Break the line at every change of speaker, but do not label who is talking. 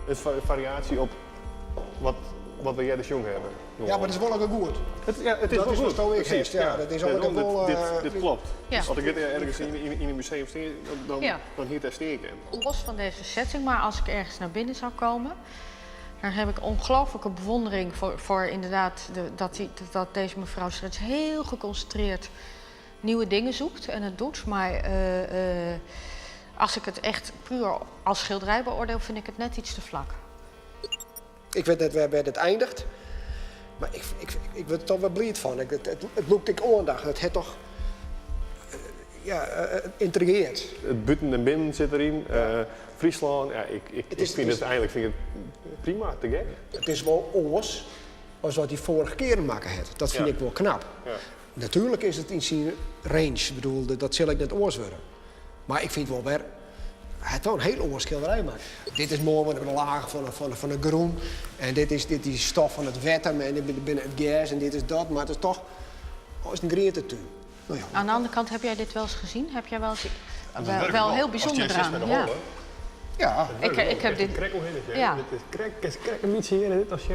is variatie op wat we jij de jong hebben.
Ja, maar dat is wel ook goed.
Het is
Dat
wel
is
goed.
wat ik
Precies,
zeg. Ja, dat is ook wel...
Dit klopt.
Ja.
Dus als ik dit ergens in een museum zie, dan hier steken.
Los van deze setting, maar als ik ergens naar binnen zou komen, dan heb ik ongelooflijke bewondering voor inderdaad dat deze mevrouw steeds heel geconcentreerd nieuwe dingen zoekt en het doet. Maar als ik het echt puur als schilderij beoordeel, vind ik het net iets te vlak.
Ik weet dat we bij het eindigt. Maar ik word er toch wel blij van. Het loopt ik aandacht. Het heeft toch... het intrigeert.
Het buiten en binnen zit erin. Friesland, ja, ik vind het prima, te gek.
Het is wel oors als wat hij vorige keer maken heeft. Dat vind ik wel knap.
Ja.
Natuurlijk is het in zijn range. Ik bedoel, dat zal ik net oors worden. Maar ik vind wel weer... Hij heeft wel een heel oor schilderij gemaakt. Dit is mooi met een laag van een groen. En dit is stof van het wetter en binnen het gas en dit is dat. Maar het is toch als een grietentuin. Nou ja.
Aan de andere kant, heb jij dit wel eens gezien? Heb jij wel eens wel heel bijzonder eraan? Ja.
Ja.
Ik heb dit...
Krek hoe heet het?
Ja.
Dit is krek een beetje hier. Dit als je...